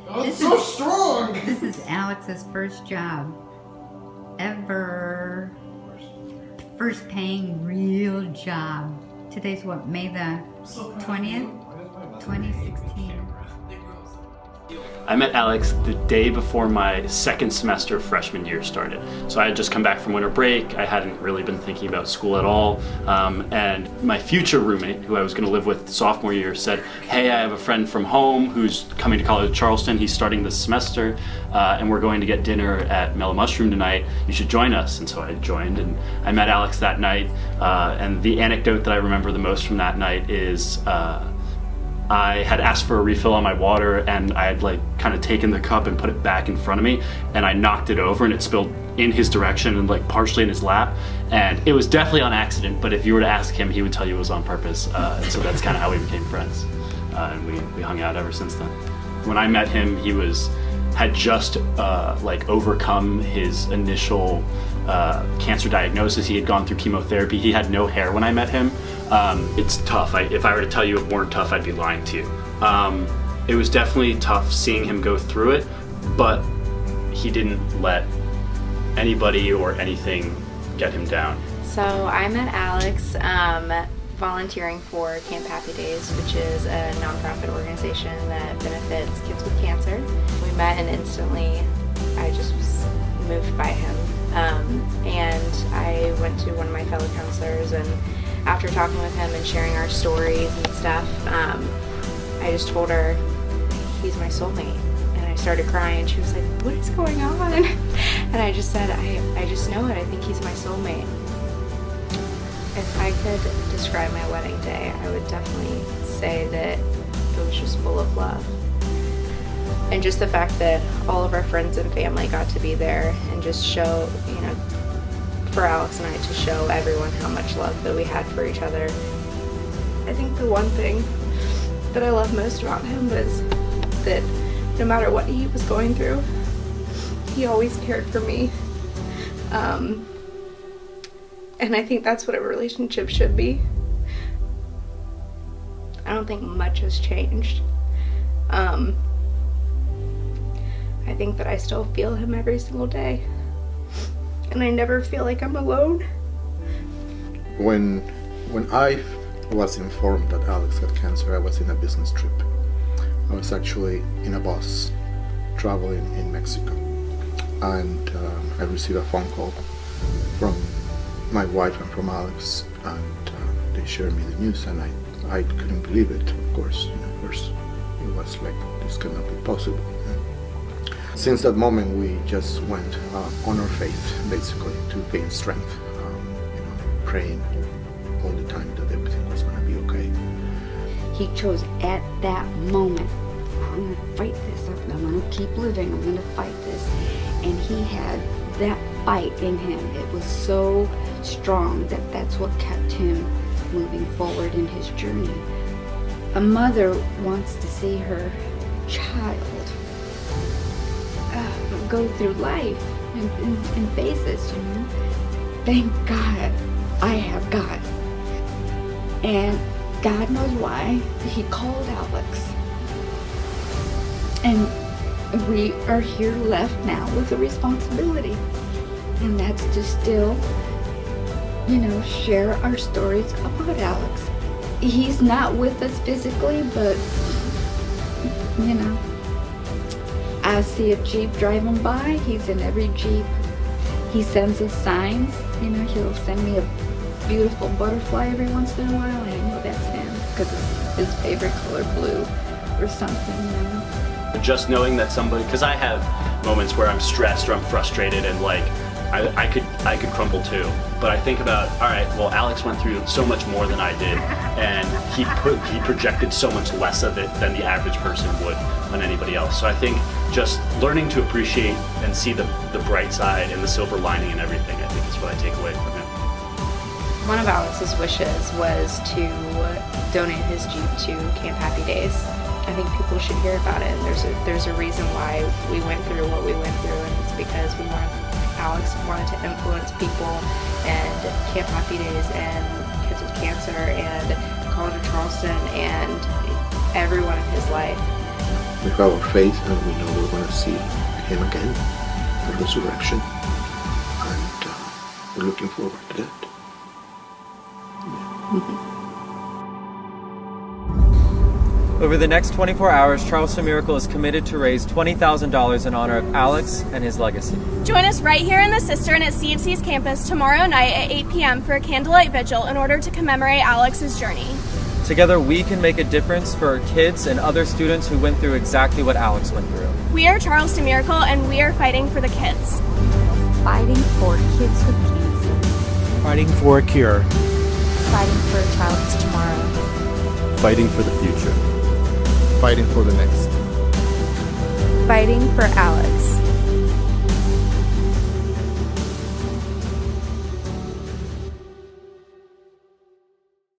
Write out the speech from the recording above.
That's so strong! This is Alex's first job ever. First paying real job. Today's what, May the 20th? 2016. I met Alex the day before my second semester of freshman year started. So I had just come back from winter break. I hadn't really been thinking about school at all. And my future roommate, who I was going to live with sophomore year, said, hey, I have a friend from home who's coming to college at Charleston. He's starting this semester, and we're going to get dinner at Mellow Mushroom tonight. You should join us. And so I joined, and I met Alex that night. And the anecdote that I remember the most from that night is I had asked for a refill on my water, and I had like kind of taken the cup and put it back in front of me, and I knocked it over and it spilled in his direction and like partially in his lap. And it was definitely on accident, but if you were to ask him, he would tell you it was on purpose. So that's kind of how we became friends. And we hung out ever since then. When I met him, he had just like overcome his initial cancer diagnosis. He had gone through chemotherapy. He had no hair when I met him. It's tough. If I were to tell you it weren't tough, I'd be lying to you. It was definitely tough seeing him go through it, but he didn't let anybody or anything get him down. So I met Alex volunteering for Camp Happy Days, which is a nonprofit organization that benefits kids with cancer. We met and instantly I just was moved by him. And I went to one of my fellow counselors, and after talking with him and sharing our stories and stuff, I just told her, he's my soulmate. And I started crying. She was like, what is going on? And I just said, I just know it. I think he's my soulmate. If I could describe my wedding day, I would definitely say that it was just full of love. And just the fact that all of our friends and family got to be there and just show, for Alex and I to show everyone how much love that we had for each other. I think the one thing that I love most about him was that no matter what he was going through, he always cared for me. And I think that's what a relationship should be. I don't think much has changed. I think that I still feel him every single day. And I never feel like I'm alone. When I was informed that Alex had cancer, I was in a business trip. I was actually in a bus traveling in Mexico. And I received a phone call from my wife and from Alex, and they shared me the news, and I couldn't believe it, of course. First it was like, this cannot be possible. Since that moment, we just went on our faith, basically, to gain strength, praying all the time that everything was going to be okay. He chose at that moment, I'm going to fight this, I'm going to keep living, I'm going to fight this. And he had that fight in him. It was so strong that that's what kept him moving forward in his journey. A mother wants to see her child go through life and phases, Thank God I have God. And God knows why he called Alex. And we are here left now with a responsibility. And that's to still, share our stories about Alex. He's not with us physically, but, I see a Jeep driving by, he's in every Jeep. He sends us signs, he'll send me a beautiful butterfly every once in a while, and I know that's him, because it's his favorite color, blue, or something, Just knowing that somebody, because I have moments where I'm stressed or I'm frustrated and like, I could crumble too. But I think about, all right, well, Alex went through so much more than I did, and he projected so much less of it than the average person would on anybody else. So I think just learning to appreciate and see the bright side and the silver lining and everything, I think is what I take away from him. One of Alex's wishes was to donate his Jeep to Camp Happy Days. I think people should hear about it. There's a reason why we went through what we went through, and it's because Alex wanted to influence people, and Camp Happy Days and kids with cancer and College of Charleston and everyone in his life. We have our faith and we know we're going to see him again at the resurrection. And we're looking forward to that. Over the next 24 hours, Charleston Miracle is committed to raise $20,000 in honor of Alex and his legacy. Join us right here in the Cistern at CFC's campus tomorrow night at 8 p.m. for a candlelight vigil in order to commemorate Alex's journey. Together, we can make a difference for kids and other students who went through exactly what Alex went through. We are Charleston Miracle, and we are fighting for the kids. Fighting for kids with cancer. Fighting for a cure. Fighting for a child's tomorrow. Fighting for the future. Fighting for the next. Fighting for Alex.